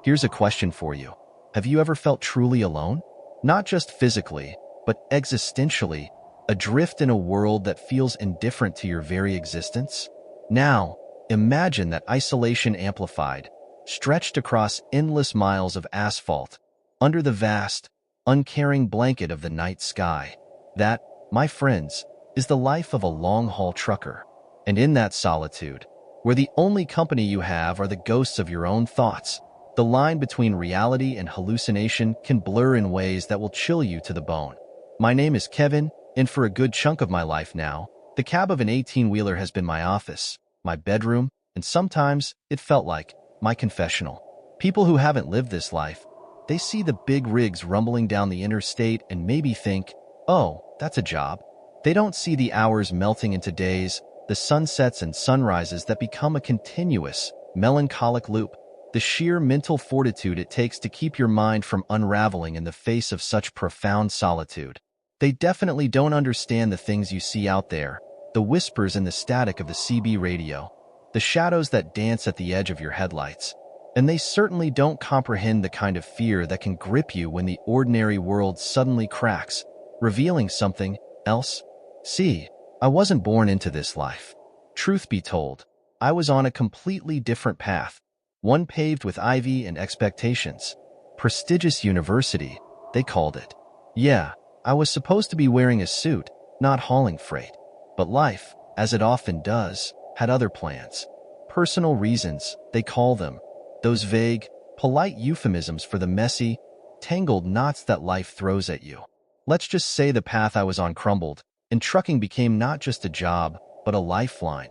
Here's a question for you. Have you ever felt truly alone? Not just physically, but existentially, adrift in a world that feels indifferent to your very existence? Now, imagine that isolation amplified, stretched across endless miles of asphalt, under the vast, uncaring blanket of the night sky. That, my friends, is the life of a long-haul trucker. And in that solitude, where the only company you have are the ghosts of your own thoughts, the line between reality and hallucination can blur in ways that will chill you to the bone. My name is Kevin, and for a good chunk of my life now, the cab of an 18-wheeler has been my office, my bedroom, and sometimes it felt like my confessional. People who haven't lived this life, they see the big rigs rumbling down the interstate and maybe think, oh, that's a job. They don't see the hours melting into days, the sunsets and sunrises that become a continuous, melancholic loop, the sheer mental fortitude it takes to keep your mind from unraveling in the face of such profound solitude. They definitely don't understand the things you see out there, the whispers and the static of the CB radio, the shadows that dance at the edge of your headlights. And they certainly don't comprehend the kind of fear that can grip you when the ordinary world suddenly cracks, revealing something else. See, I wasn't born into this life. Truth be told, I was on a completely different path, one paved with ivy and expectations. Prestigious university, they called it. Yeah, I was supposed to be wearing a suit, not hauling freight. But life, as it often does, had other plans. Personal reasons, they call them. Those vague, polite euphemisms for the messy, tangled knots that life throws at you. Let's just say the path I was on crumbled, and trucking became not just a job, but a lifeline.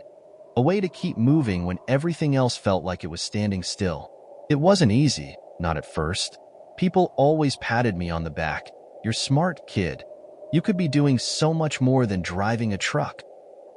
A way to keep moving when everything else felt like it was standing still. It wasn't easy, not at first. People always patted me on the back. You're smart, kid. You could be doing so much more than driving a truck.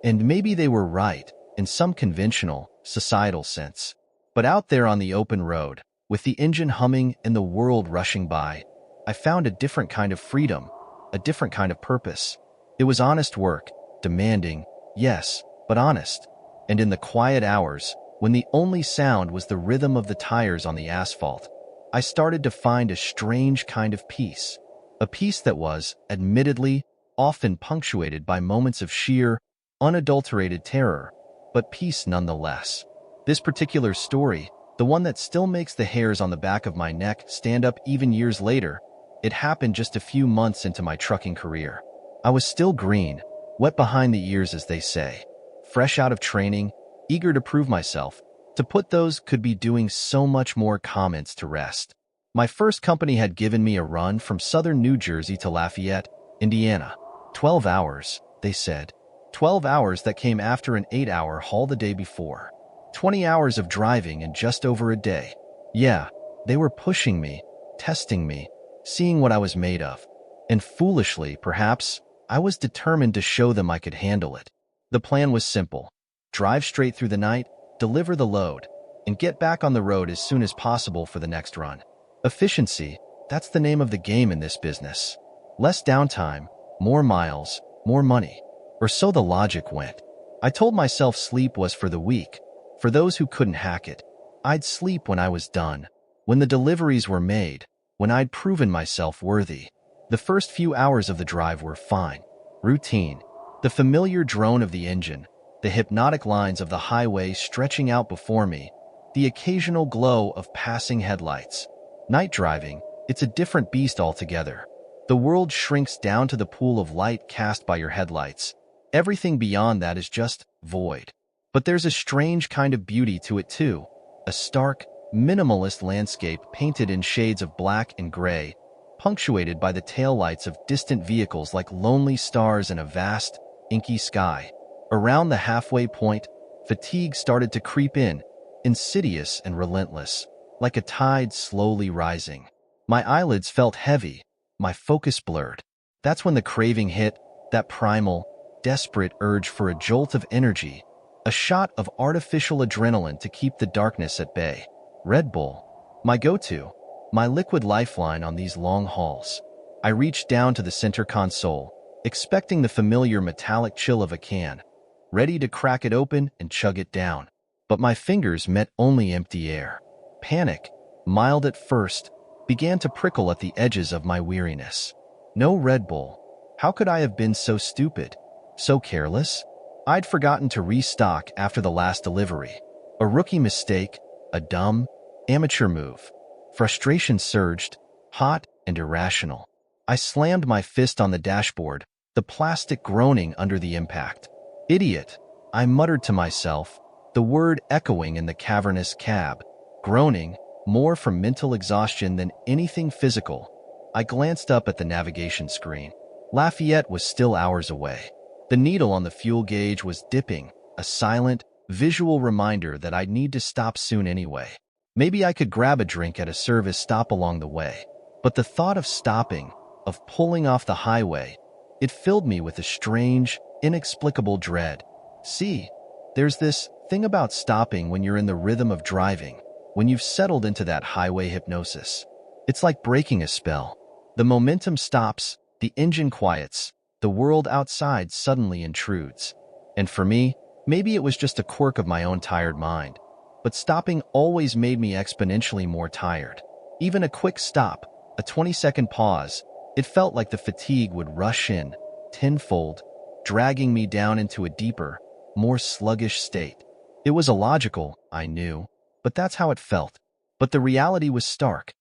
And maybe they were right, in some conventional, societal sense. But out there on the open road, with the engine humming and the world rushing by, I found a different kind of freedom, a different kind of purpose. It was honest work, demanding, yes, but honest. And in the quiet hours, when the only sound was the rhythm of the tires on the asphalt, I started to find a strange kind of peace. A peace that was, admittedly, often punctuated by moments of sheer, unadulterated terror, but peace nonetheless. This particular story, the one that still makes the hairs on the back of my neck stand up even years later, it happened just a few months into my trucking career. I was still green, wet behind the ears as they say, fresh out of training, eager to prove myself, to put those could be doing so much more comments to rest. My first company had given me a run from southern New Jersey to Lafayette, Indiana. 12 hours, they said. 12 hours that came after an 8-hour haul the day before. 20 hours of driving in just over a day. Yeah, they were pushing me, testing me, seeing what I was made of. And foolishly, perhaps, I was determined to show them I could handle it. The plan was simple. Drive straight through the night, deliver the load, and get back on the road as soon as possible for the next run. Efficiency, that's the name of the game in this business. Less downtime, more miles, more money. Or so the logic went. I told myself sleep was for the weak, for those who couldn't hack it. I'd sleep when I was done, when the deliveries were made, when I'd proven myself worthy. The first few hours of the drive were fine. Routine. The familiar drone of the engine, the hypnotic lines of the highway stretching out before me, the occasional glow of passing headlights. Night driving, it's a different beast altogether. The world shrinks down to the pool of light cast by your headlights. Everything beyond that is just void. But there's a strange kind of beauty to it too. A stark, minimalist landscape painted in shades of black and gray, punctuated by the taillights of distant vehicles like lonely stars in a vast, inky sky. Around the halfway point, fatigue started to creep in, insidious and relentless, like a tide slowly rising. My eyelids felt heavy, my focus blurred. That's when the craving hit, that primal, desperate urge for a jolt of energy, a shot of artificial adrenaline to keep the darkness at bay. Red Bull, my go-to, my liquid lifeline on these long hauls. I reached down to the center console, expecting the familiar metallic chill of a can, ready to crack it open and chug it down. But my fingers met only empty air. Panic, mild at first, began to prickle at the edges of my weariness. No Red Bull. How could I have been so stupid? So careless? I'd forgotten to restock after the last delivery. A rookie mistake, a dumb, amateur move. Frustration surged, hot and irrational. I slammed my fist on the dashboard, the plastic groaning under the impact. Idiot, I muttered to myself, the word echoing in the cavernous cab. Groaning, more from mental exhaustion than anything physical. I glanced up at the navigation screen. Lafayette was still hours away. The needle on the fuel gauge was dipping, a silent, visual reminder that I'd need to stop soon anyway. Maybe I could grab a drink at a service stop along the way. But the thought of stopping, of pulling off the highway, it filled me with a strange, inexplicable dread. See, there's this thing about stopping when you're in the rhythm of driving, when you've settled into that highway hypnosis. It's like breaking a spell. The momentum stops, the engine quiets, the world outside suddenly intrudes. And for me, maybe it was just a quirk of my own tired mind, but stopping always made me exponentially more tired. Even a quick stop, a 20-second pause, it felt like the fatigue would rush in, tenfold, dragging me down into a deeper, more sluggish state. It was illogical, I knew, but that's how it felt. But the reality was stark.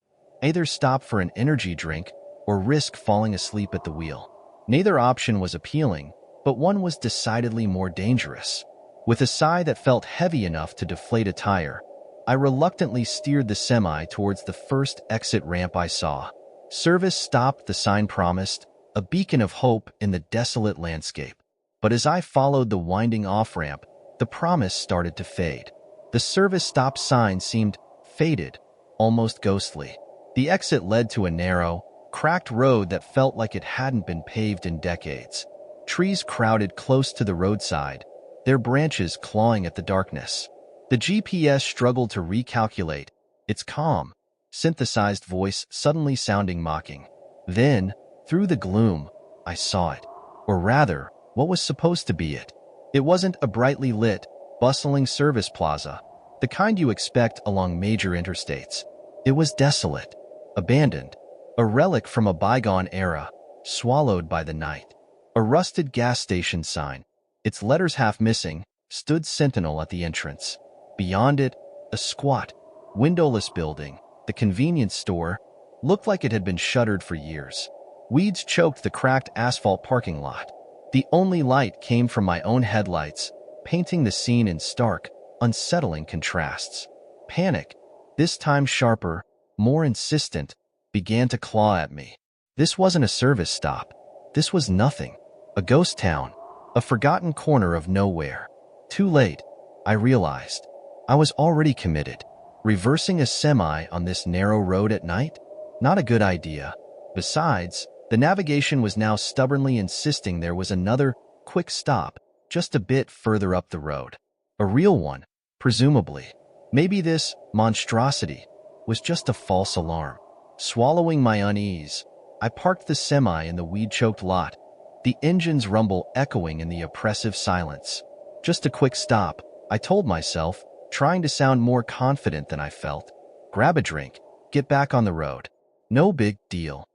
Either stop for an energy drink or risk falling asleep at the wheel. Neither option was appealing, but one was decidedly more dangerous. With a sigh that felt heavy enough to deflate a tire, I reluctantly steered the semi towards the first exit ramp I saw. Service stopped, the sign promised, a beacon of hope in the desolate landscape. But as I followed the winding off-ramp, the promise started to fade. The service stop sign seemed faded, almost ghostly. The exit led to a narrow, cracked road that felt like it hadn't been paved in decades. Trees crowded close to the roadside, their branches clawing at the darkness. The GPS struggled to recalculate, its calm, synthesized voice suddenly sounding mocking. Then, through the gloom, I saw it. Or rather, what was supposed to be it. It wasn't a brightly lit, bustling service plaza, the kind you expect along major interstates. It was desolate, abandoned, a relic from a bygone era, swallowed by the night. A rusted gas station sign, its letters half missing, stood sentinel at the entrance. Beyond it, a squat, windowless building, the convenience store, looked like it had been shuttered for years. Weeds choked the cracked asphalt parking lot. The only light came from my own headlights, painting the scene in stark, unsettling contrasts. Panic, this time sharper, more insistent, began to claw at me. This wasn't a service stop. This was nothing. A ghost town. A forgotten corner of nowhere. Too late, I realized. I was already committed. Reversing a semi on this narrow road at night? Not a good idea. Besides, the navigation was now stubbornly insisting there was another, quick stop, just a bit further up the road. A real one, presumably. Maybe this monstrosity was just a false alarm. Swallowing my unease, I parked the semi in the weed-choked lot, the engine's rumble echoing in the oppressive silence. Just a quick stop, I told myself, trying to sound more confident than I felt. Grab a drink, get back on the road. No big deal.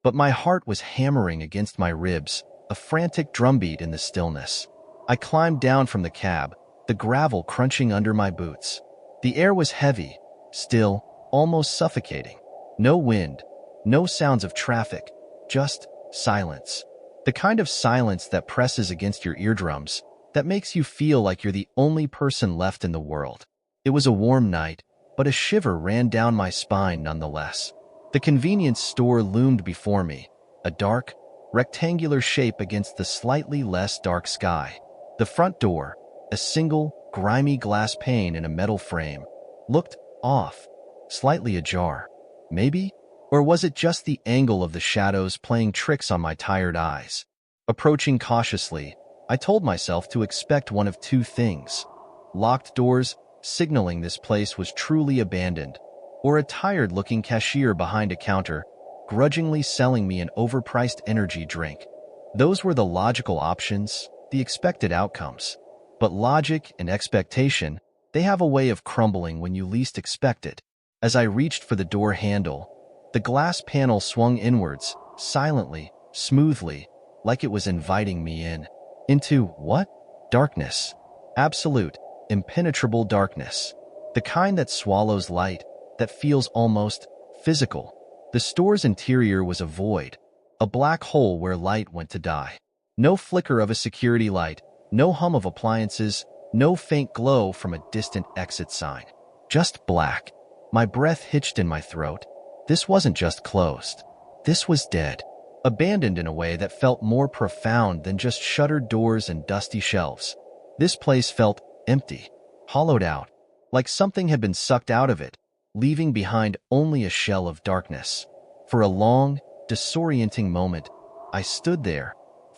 But my heart was hammering against my ribs, a frantic drumbeat in the stillness. I climbed down from the cab, the gravel crunching under my boots. The air was heavy, still, almost suffocating. No wind, no sounds of traffic, just silence. The kind of silence that presses against your eardrums, that makes you feel like you're the only person left in the world. It was a warm night, but a shiver ran down my spine nonetheless. The convenience store loomed before me, a dark, rectangular shape against the slightly less dark sky. The front door, a single, grimy glass pane in a metal frame, looked off, slightly ajar. Maybe? Or was it just the angle of the shadows playing tricks on my tired eyes? Approaching cautiously, I told myself to expect one of two things. Locked doors, signaling this place was truly abandoned, or a tired-looking cashier behind a counter, grudgingly selling me an overpriced energy drink. Those were the logical options, the expected outcomes. But logic and expectation, they have a way of crumbling when you least expect it. As I reached for the door handle, the glass panel swung inwards, silently, smoothly, like it was inviting me in. Into what? Darkness. Absolute, impenetrable darkness. The kind that swallows light, that feels almost physical. The store's interior was a void, a black hole where light went to die. No flicker of a security light, no hum of appliances, no faint glow from a distant exit sign. Just black. My breath hitched in my throat. This wasn't just closed. This was dead. Abandoned in a way that felt more profound than just shuttered doors and dusty shelves. This place felt empty, hollowed out, like something had been sucked out of it, leaving behind only a shell of darkness. For a long, disorienting moment, I stood there,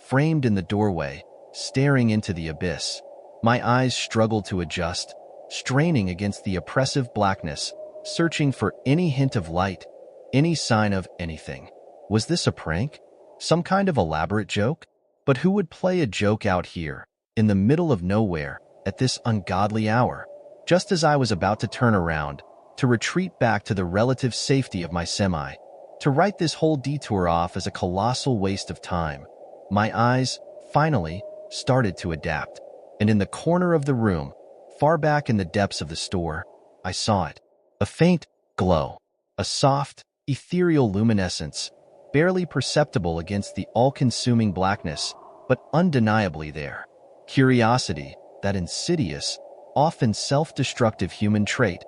framed in the doorway, staring into the abyss. My eyes struggled to adjust, straining against the oppressive blackness, searching for any hint of light, any sign of anything. Was this a prank? Some kind of elaborate joke? But who would play a joke out here, in the middle of nowhere, at this ungodly hour? Just as I was about to turn around, to retreat back to the relative safety of my semi, to write this whole detour off as a colossal waste of time, my eyes, finally, started to adapt. And in the corner of the room, far back in the depths of the store, I saw it. A faint glow. A soft, ethereal luminescence, barely perceptible against the all-consuming blackness, but undeniably there. Curiosity, that insidious, often self-destructive human trait,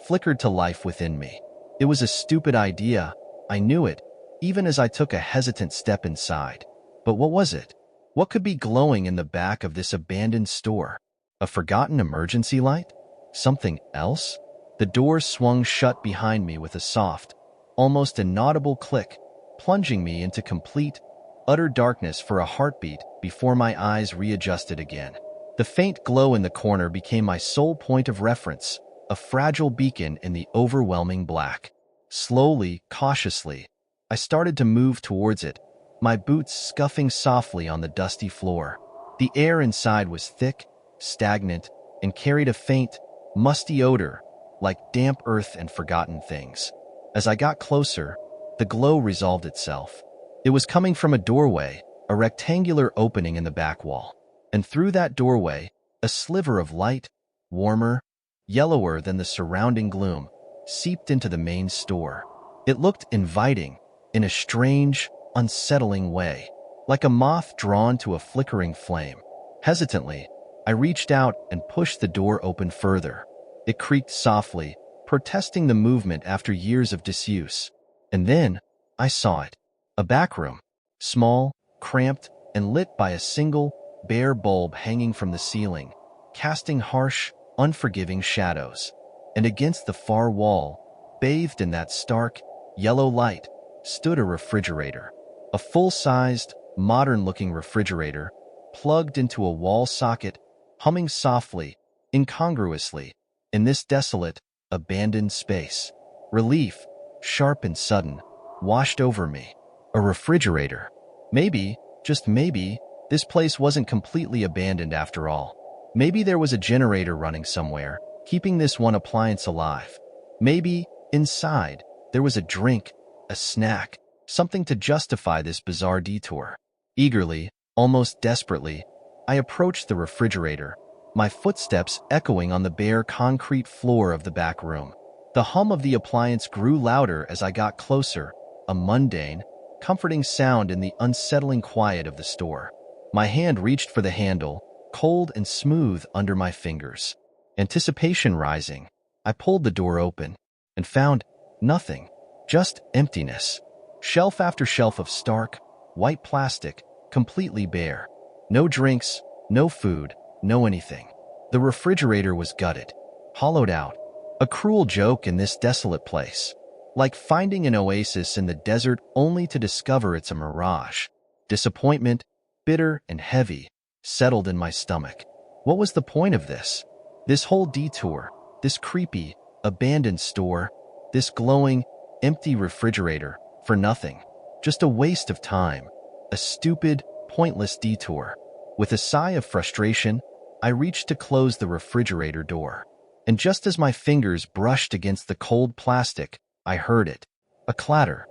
flickered to life within me. It was a stupid idea, I knew it, even as I took a hesitant step inside. But what was it? What could be glowing in the back of this abandoned store? A forgotten emergency light? Something else? The door swung shut behind me with a soft, almost inaudible click, plunging me into complete, utter darkness for a heartbeat before my eyes readjusted again. The faint glow in the corner became my sole point of reference, a fragile beacon in the overwhelming black. Slowly, cautiously, I started to move towards it, my boots scuffing softly on the dusty floor. The air inside was thick, stagnant, and carried a faint, musty odor, like damp earth and forgotten things. As I got closer, the glow resolved itself. It was coming from a doorway, a rectangular opening in the back wall. And through that doorway, a sliver of light, warmer, yellower than the surrounding gloom, seeped into the main store. It looked inviting, in a strange, unsettling way, like a moth drawn to a flickering flame. Hesitantly, I reached out and pushed the door open further. It creaked softly, protesting the movement after years of disuse. And then, I saw it. A back room, small, cramped, and lit by a single, bare bulb hanging from the ceiling, casting harsh, unforgiving shadows. And against the far wall, bathed in that stark, yellow light, stood a refrigerator. A full-sized, modern-looking refrigerator, plugged into a wall socket, humming softly, incongruously, in this desolate, abandoned space. Relief, sharp and sudden, washed over me. A refrigerator. Maybe, just maybe, this place wasn't completely abandoned after all. Maybe there was a generator running somewhere, keeping this one appliance alive. Maybe, inside, there was a drink, a snack, something to justify this bizarre detour. Eagerly, almost desperately, I approached the refrigerator, my footsteps echoing on the bare concrete floor of the back room. The hum of the appliance grew louder as I got closer, a mundane, comforting sound in the unsettling quiet of the store. My hand reached for the handle, cold and smooth under my fingers. Anticipation rising, I pulled the door open and found nothing, just emptiness. Shelf after shelf of stark, white plastic, completely bare. No drinks, no food, no anything. The refrigerator was gutted, hollowed out. A cruel joke in this desolate place. Like finding an oasis in the desert only to discover it's a mirage. Disappointment, bitter and heavy, settled in my stomach. What was the point of this? This whole detour, this creepy, abandoned store, this glowing, empty refrigerator, for nothing. Just a waste of time. A stupid, pointless detour. With a sigh of frustration, I reached to close the refrigerator door. And just as my fingers brushed against the cold plastic, I heard it. A clatter.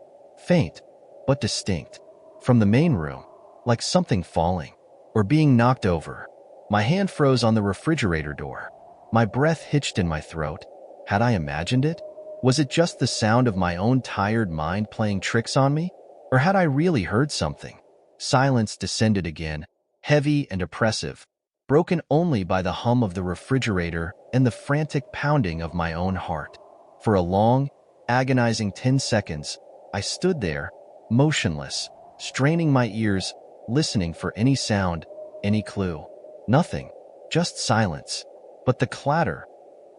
Faint, but distinct. From the main room, like something falling or being knocked over. My hand froze on the refrigerator door. My breath hitched in my throat. Had I imagined it? Was it just the sound of my own tired mind playing tricks on me? Or had I really heard something? Silence descended again, heavy and oppressive, broken only by the hum of the refrigerator and the frantic pounding of my own heart. For a long, agonizing 10 seconds, I stood there, motionless, straining my ears, listening for any sound, any clue. Nothing, just silence. But the clatter,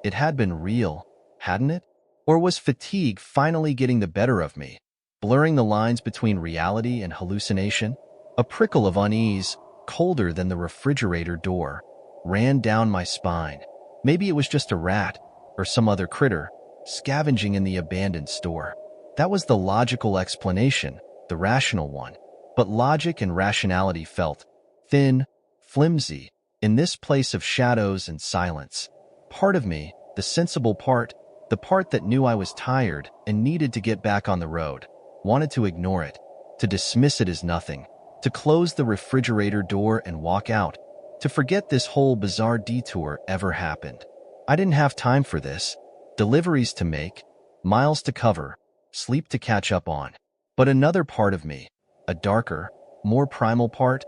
it had been real, hadn't it? Or was fatigue finally getting the better of me, blurring the lines between reality and hallucination? A prickle of unease, colder than the refrigerator door, ran down my spine. Maybe it was just a rat, or some other critter, scavenging in the abandoned store. That was the logical explanation, the rational one. But logic and rationality felt thin, flimsy, in this place of shadows and silence. Part of me, the sensible part, the part that knew I was tired and needed to get back on the road, wanted to ignore it, to dismiss it as nothing, to close the refrigerator door and walk out, to forget this whole bizarre detour ever happened. I didn't have time for this. Deliveries to make, miles to cover, sleep to catch up on. But another part of me, a darker, more primal part,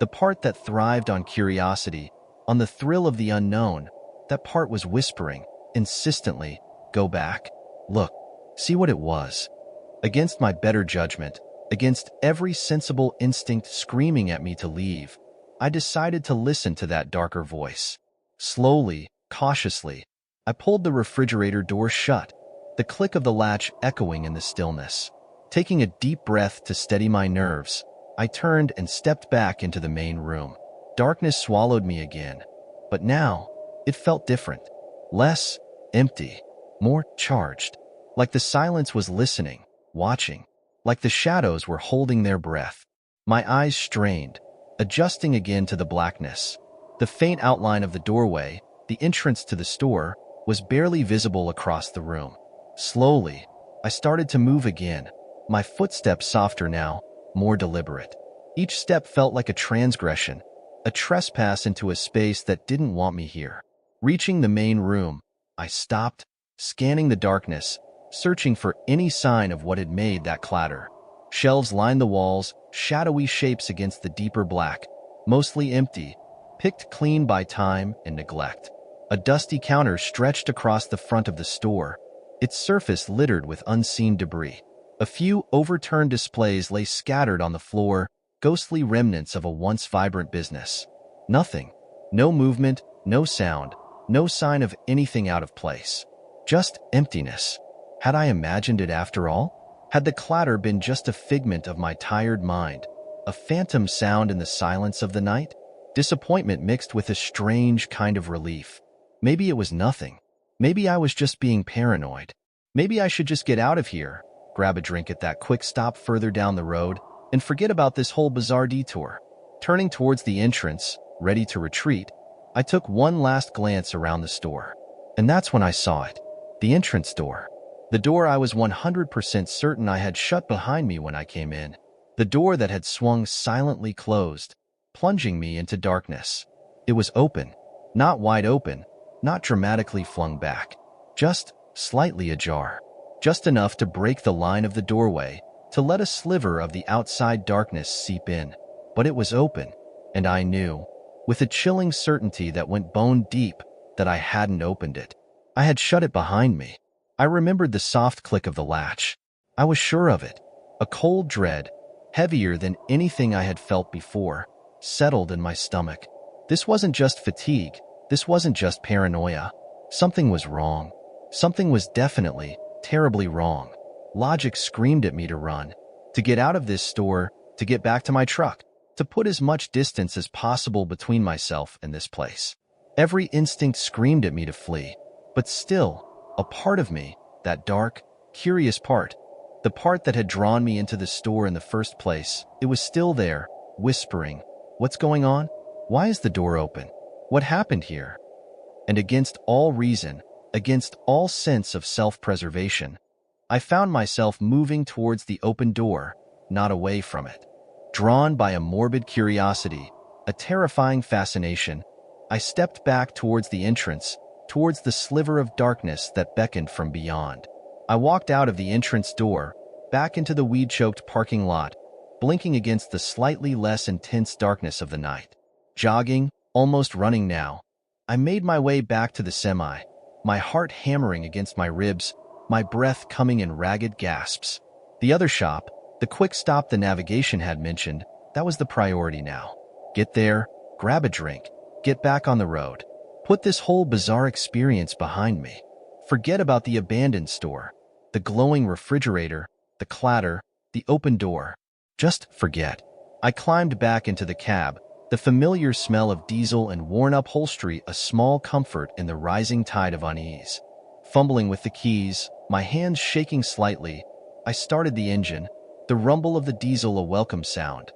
the part that thrived on curiosity, on the thrill of the unknown, that part was whispering, insistently, go back, look, see what it was. Against my better judgment, against every sensible instinct screaming at me to leave, I decided to listen to that darker voice. Slowly, cautiously, I pulled the refrigerator door shut, the click of the latch echoing in the stillness. Taking a deep breath to steady my nerves, I turned and stepped back into the main room. Darkness swallowed me again, but now it felt different. Less empty, more charged. Like the silence was listening, watching. Like the shadows were holding their breath. My eyes strained, adjusting again to the blackness. The faint outline of the doorway, the entrance to the store, was barely visible across the room. Slowly, I started to move again, my footsteps softer now, more deliberate. Each step felt like a transgression, a trespass into a space that didn't want me here. Reaching the main room, I stopped, scanning the darkness, searching for any sign of what had made that clatter. Shelves lined the walls, shadowy shapes against the deeper black, mostly empty, picked clean by time and neglect. A dusty counter stretched across the front of the store, its surface littered with unseen debris. A few overturned displays lay scattered on the floor, ghostly remnants of a once vibrant business. Nothing. No movement, no sound, no sign of anything out of place. Just emptiness. Had I imagined it after all? Had the clatter been just a figment of my tired mind, a phantom sound in the silence of the night? Disappointment mixed with a strange kind of relief. Maybe it was nothing. Maybe I was just being paranoid. Maybe I should just get out of here, grab a drink at that quick stop further down the road, and forget about this whole bizarre detour. Turning towards the entrance, ready to retreat, I took one last glance around the store. And that's when I saw it. The entrance door. The door I was 100% certain I had shut behind me when I came in. The door that had swung silently closed, plunging me into darkness. It was open. Not wide open, not dramatically flung back. Just slightly ajar. Just enough to break the line of the doorway, to let a sliver of the outside darkness seep in. But it was open, and I knew, with a chilling certainty that went bone deep, that I hadn't opened it. I had shut it behind me. I remembered the soft click of the latch. I was sure of it. A cold dread, heavier than anything I had felt before, settled in my stomach. This wasn't just fatigue. This wasn't just paranoia. Something was wrong. Something was definitely, terribly wrong. Logic screamed at me to run, to get out of this store, to get back to my truck, to put as much distance as possible between myself and this place. Every instinct screamed at me to flee. But still, a part of me, that dark, curious part, the part that had drawn me into the store in the first place, it was still there, whispering, "What's going on? Why is the door open? What happened here?" And against all reason, Against all sense of self-preservation, I found myself moving towards the open door, not away from it. Drawn by a morbid curiosity, a terrifying fascination, I stepped back towards the entrance, towards the sliver of darkness that beckoned from beyond. I walked out of the entrance door, back into the weed-choked parking lot, blinking against the slightly less intense darkness of the night. Jogging, almost running now, I made my way back to the semi, my heart hammering against my ribs, my breath coming in ragged gasps. The other shop, the quick stop the navigation had mentioned, that was the priority now. Get there, grab a drink, get back on the road. Put this whole bizarre experience behind me. Forget about the abandoned store, the glowing refrigerator, the clatter, the open door. Just forget. I climbed back into the cab, the familiar smell of diesel and worn-up upholstery a small comfort in the rising tide of unease. Fumbling with the keys, my hands shaking slightly, I started the engine, the rumble of the diesel a welcome sound.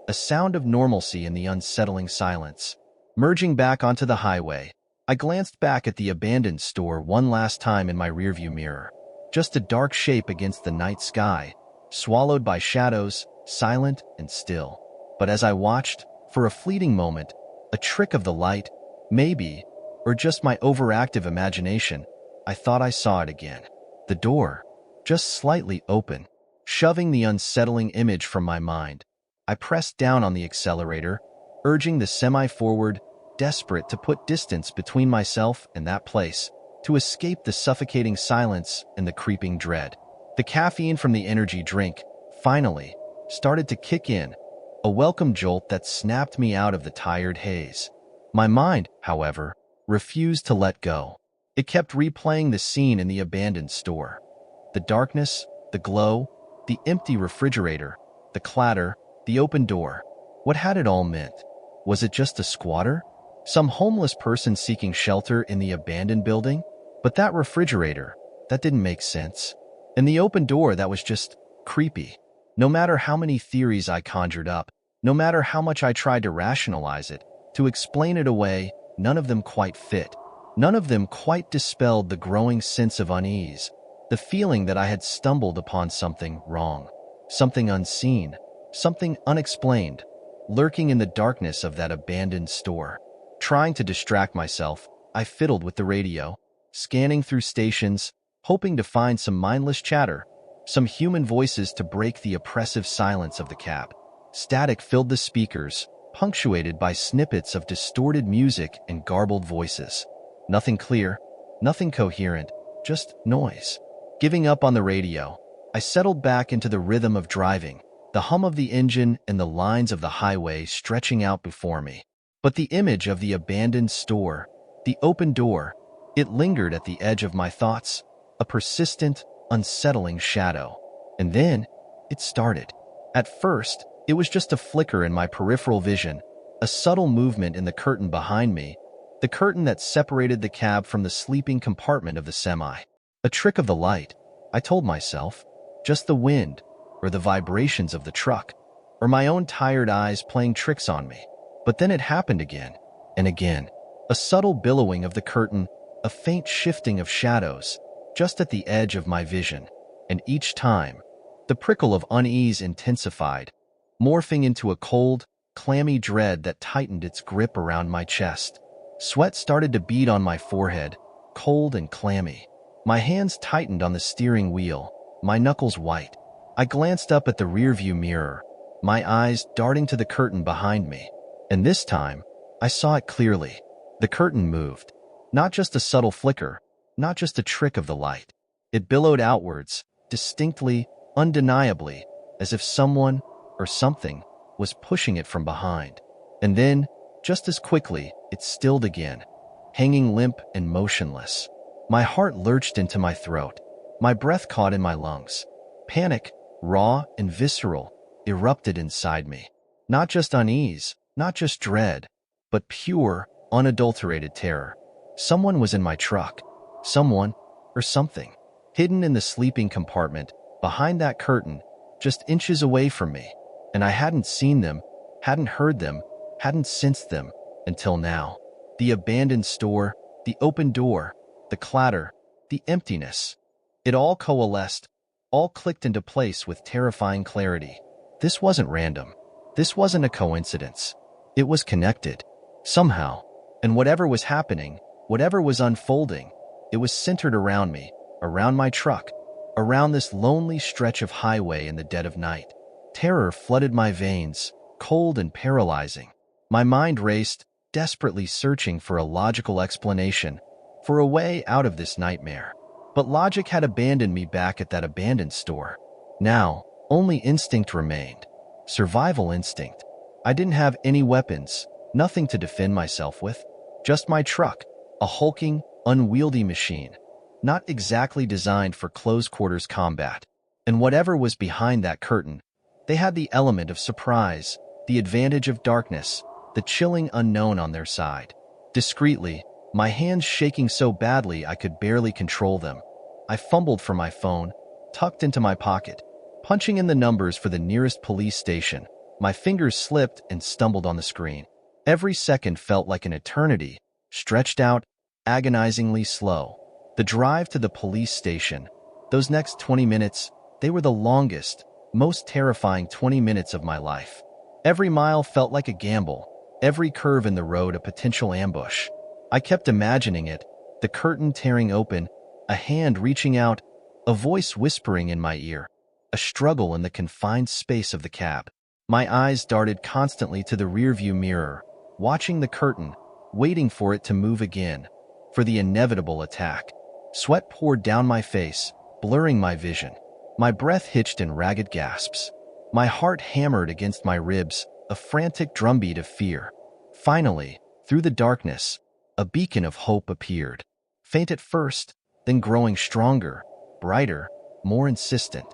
A sound of normalcy in the unsettling silence. Merging back onto the highway, I glanced back at the abandoned store one last time in my rearview mirror. Just a dark shape against the night sky, swallowed by shadows, silent and still. But as I watched, for a fleeting moment, a trick of the light, maybe, or just my overactive imagination, I thought I saw it again. The door, just slightly open, shoving the unsettling image from my mind. I pressed down on the accelerator, urging the semi forward, desperate to put distance between myself and that place, to escape the suffocating silence and the creeping dread. The caffeine from the energy drink, finally, started to kick in, a welcome jolt that snapped me out of the tired haze. My mind, however, refused to let go. It kept replaying the scene in the abandoned store. The darkness, the glow, the empty refrigerator, the clatter, the open door. What had it all meant? Was it just a squatter? Some homeless person seeking shelter in the abandoned building? But that refrigerator, that didn't make sense. And the open door, that was just creepy. No matter how many theories I conjured up, no matter how much I tried to rationalize it, to explain it away, none of them quite fit. None of them quite dispelled the growing sense of unease, the feeling that I had stumbled upon something wrong, something unseen, something unexplained, lurking in the darkness of that abandoned store. Trying to distract myself, I fiddled with the radio, scanning through stations, hoping to find some mindless chatter, some human voices to break the oppressive silence of the cab. Static filled the speakers, punctuated by snippets of distorted music and garbled voices. Nothing clear, nothing coherent, just noise. Giving up on the radio, I settled back into the rhythm of driving, the hum of the engine and the lines of the highway stretching out before me. But the image of the abandoned store, the open door, it lingered at the edge of my thoughts, a persistent, unsettling shadow. And then, it started. At first, it was just a flicker in my peripheral vision, a subtle movement in the curtain behind me, the curtain that separated the cab from the sleeping compartment of the semi. A trick of the light, I told myself, just the wind, or the vibrations of the truck, or my own tired eyes playing tricks on me. But then it happened again, and again. A subtle billowing of the curtain, a faint shifting of shadows, just at the edge of my vision. And each time, the prickle of unease intensified, morphing into a cold, clammy dread that tightened its grip around my chest. Sweat started to bead on my forehead, cold and clammy. My hands tightened on the steering wheel, my knuckles white. I glanced up at the rearview mirror, my eyes darting to the curtain behind me. And this time, I saw it clearly. The curtain moved. Not just a subtle flicker, not just a trick of the light. It billowed outwards, distinctly, undeniably, as if someone, or something, was pushing it from behind. And then, just as quickly, it stilled again, hanging limp and motionless. My heart lurched into my throat. My breath caught in my lungs. Panic, raw and visceral, erupted inside me. Not just unease, not just dread, but pure, unadulterated terror. Someone was in my truck. Someone, or something, hidden in the sleeping compartment, behind that curtain, just inches away from me. And I hadn't seen them, hadn't heard them, hadn't sensed them, until now. The abandoned store, the open door, the clatter, the emptiness. It all coalesced, all clicked into place with terrifying clarity. This wasn't random. This wasn't a coincidence. It was connected. Somehow. And whatever was happening, whatever was unfolding, it was centered around me, around my truck, around this lonely stretch of highway in the dead of night. Terror flooded my veins, cold and paralyzing. My mind raced, desperately searching for a logical explanation, for a way out of this nightmare. But logic had abandoned me back at that abandoned store. Now, only instinct remained. Survival instinct. I didn't have any weapons, nothing to defend myself with. Just my truck, a hulking, unwieldy machine, not exactly designed for close-quarters combat. And whatever was behind that curtain, they had the element of surprise, the advantage of darkness, the chilling unknown on their side. Discreetly, my hands shaking so badly I could barely control them, I fumbled for my phone, tucked into my pocket, punching in the numbers for the nearest police station. My fingers slipped and stumbled on the screen. Every second felt like an eternity, stretched out, agonizingly slow. The drive to the police station, those next 20 minutes, they were the longest, most terrifying 20 minutes of my life. Every mile felt like a gamble, every curve in the road a potential ambush. I kept imagining it, the curtain tearing open, a hand reaching out, a voice whispering in my ear, a struggle in the confined space of the cab. My eyes darted constantly to the rearview mirror, watching the curtain, waiting for it to move again, for the inevitable attack. Sweat poured down my face, blurring my vision. My breath hitched in ragged gasps. My heart hammered against my ribs, a frantic drumbeat of fear. Finally, through the darkness, a beacon of hope appeared. Faint at first, then growing stronger, brighter, more insistent.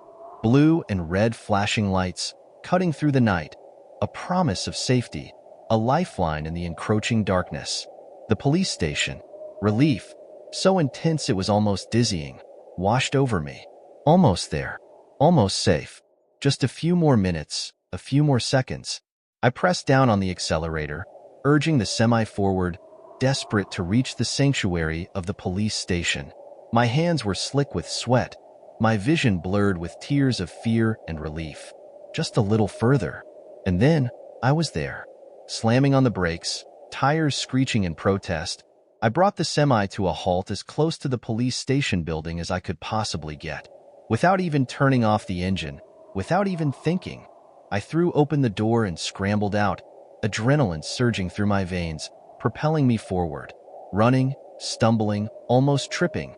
Blue and red flashing lights, cutting through the night. A promise of safety, a lifeline in the encroaching darkness. The police station. Relief, so intense it was almost dizzying, washed over me. Almost there. Almost safe. Just a few more minutes, a few more seconds. I pressed down on the accelerator, urging the semi forward, desperate to reach the sanctuary of the police station. My hands were slick with sweat, my vision blurred with tears of fear and relief. Just a little further. And then, I was there. Slamming on the brakes, tires screeching in protest, I brought the semi to a halt as close to the police station building as I could possibly get. Without even turning off the engine, without even thinking, I threw open the door and scrambled out, adrenaline surging through my veins, propelling me forward. Running, stumbling, almost tripping,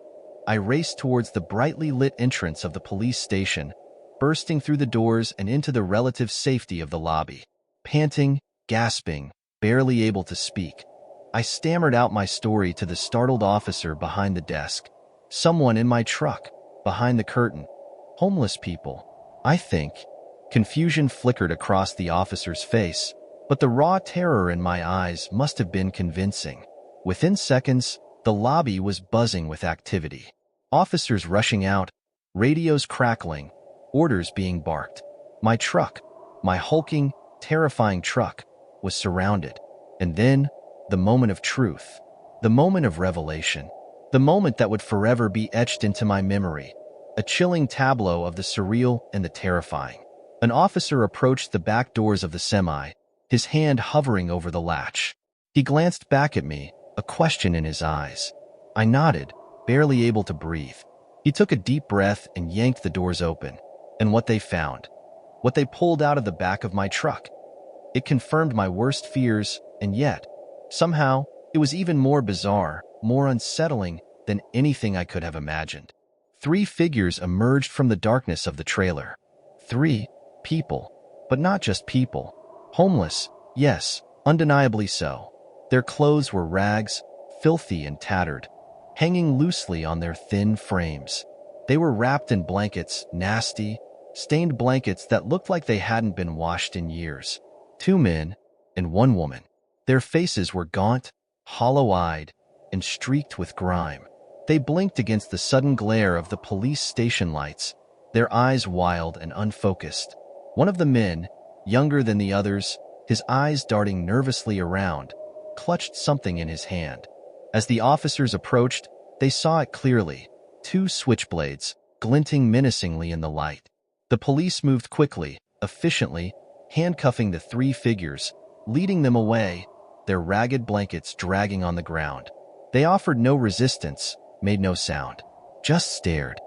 I raced towards the brightly lit entrance of the police station, bursting through the doors and into the relative safety of the lobby. Panting, gasping, barely able to speak, I stammered out my story to the startled officer behind the desk. Someone in my truck, behind the curtain. Homeless people, I think. Confusion flickered across the officer's face, but the raw terror in my eyes must have been convincing. Within seconds, the lobby was buzzing with activity. Officers rushing out, radios crackling, orders being barked. My truck, my hulking, terrifying truck, was surrounded. And then, the moment of truth, the moment of revelation, the moment that would forever be etched into my memory, a chilling tableau of the surreal and the terrifying. An officer approached the back doors of the semi, his hand hovering over the latch. He glanced back at me, a question in his eyes. I nodded, barely able to breathe. He took a deep breath and yanked the doors open. And what they found, what they pulled out of the back of my truck, it confirmed my worst fears, and yet, somehow, it was even more bizarre, more unsettling than anything I could have imagined. 3 figures emerged from the darkness of the trailer. 3 people, but not just people. Homeless, yes, undeniably so. Their clothes were rags, filthy and tattered, hanging loosely on their thin frames. They were wrapped in blankets, nasty, stained blankets that looked like they hadn't been washed in years. 2 men and 1 woman. Their faces were gaunt, hollow-eyed, and streaked with grime. They blinked against the sudden glare of the police station lights, their eyes wild and unfocused. One of the men, younger than the others, his eyes darting nervously around, clutched something in his hand. As the officers approached, They saw it clearly, two switchblades, glinting menacingly in the light. The police moved quickly, efficiently, handcuffing the three figures, leading them away, their ragged blankets dragging on the ground. They offered no resistance, made no sound, just stared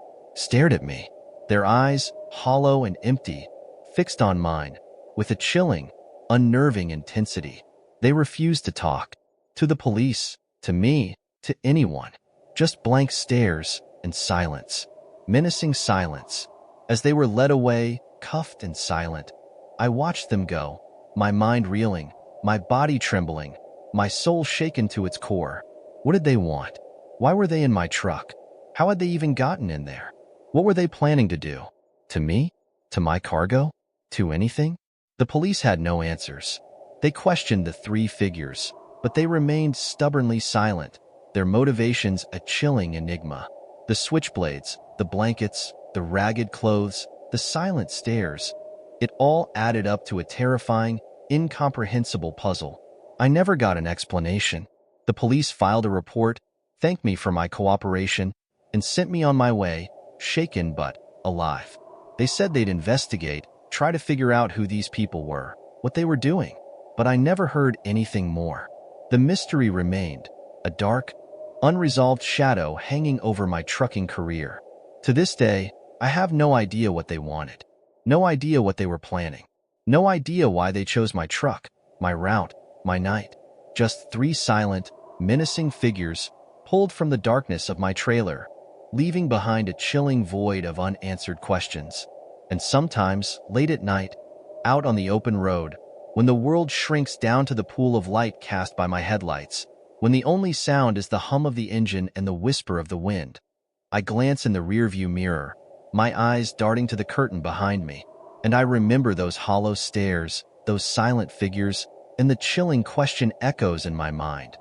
at me. Their eyes, hollow and empty, fixed on mine, with a chilling, unnerving intensity. They refused to talk. To the police, to me, to anyone. Just blank stares and silence. Menacing silence. As they were led away, cuffed and silent, I watched them go, my mind reeling, my body trembling, my soul shaken to its core. What did they want? Why were they in my truck? How had they even gotten in there? What were they planning to do? To me? To my cargo? To anything? The police had no answers. They questioned the three figures, but they remained stubbornly silent, their motivations a chilling enigma. The switchblades, the blankets, the ragged clothes, the silent stares, it all added up to a terrifying, incomprehensible puzzle. I never got an explanation. The police filed a report, thanked me for my cooperation, and sent me on my way, shaken but alive. They said they'd investigate, try to figure out who these people were, what they were doing, but I never heard anything more. The mystery remained, a dark, unresolved shadow hanging over my trucking career. To this day, I have no idea what they wanted, no idea what they were planning, no idea why they chose my truck, my route, my night. Just three silent, menacing figures pulled from the darkness of my trailer, leaving behind a chilling void of unanswered questions. And sometimes, late at night, out on the open road, when the world shrinks down to the pool of light cast by my headlights, when the only sound is the hum of the engine and the whisper of the wind, I glance in the rearview mirror, my eyes darting to the curtain behind me, and I remember those hollow stares, those silent figures, and the chilling question echoes in my mind.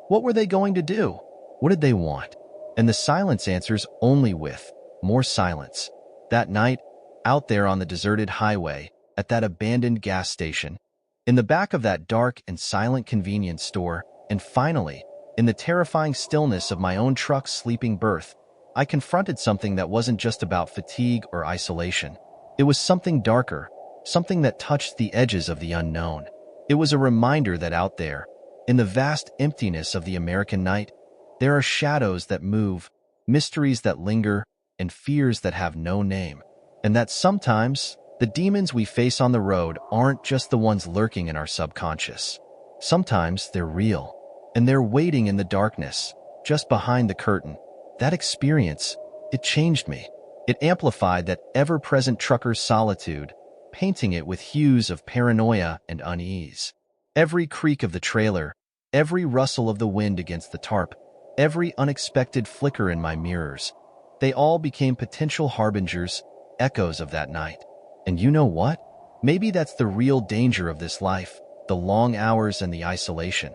What were they going to do? What did they want? And the silence answers only with more silence. That night, out there on the deserted highway, at that abandoned gas station, in the back of that dark and silent convenience store, and finally, in the terrifying stillness of my own truck's sleeping berth, I confronted something that wasn't just about fatigue or isolation. It was something darker, something that touched the edges of the unknown. It was a reminder that out there, in the vast emptiness of the American night, there are shadows that move, mysteries that linger, and fears that have no name. And that sometimes, the demons we face on the road aren't just the ones lurking in our subconscious. Sometimes they're real, and they're waiting in the darkness, just behind the curtain. That experience, it changed me. It amplified that ever-present trucker's solitude, painting it with hues of paranoia and unease. Every creak of the trailer, every rustle of the wind against the tarp, every unexpected flicker in my mirrors, they all became potential harbingers, echoes of that night. And you know what? Maybe that's the real danger of this life, the long hours and the isolation.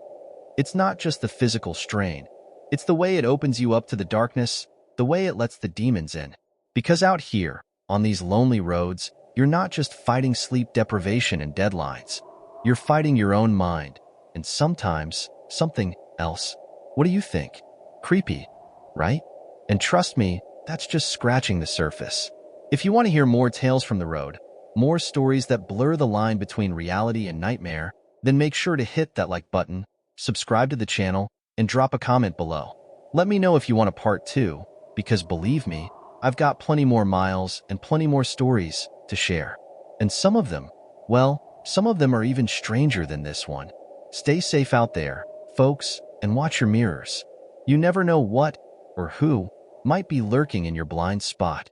It's not just the physical strain. It's the way it opens you up to the darkness, the way it lets the demons in. Because out here, on these lonely roads, you're not just fighting sleep deprivation and deadlines. You're fighting your own mind, and sometimes, something else. What do you think? Creepy, right? And trust me, that's just scratching the surface. If you want to hear more tales from the road, more stories that blur the line between reality and nightmare, then make sure to hit that like button, subscribe to the channel, and drop a comment below. Let me know if you want a part 2, because believe me, I've got plenty more miles and plenty more stories to share. And some of them, well, some of them are even stranger than this one. Stay safe out there, folks, and watch your mirrors. You never know what or who might be lurking in your blind spot.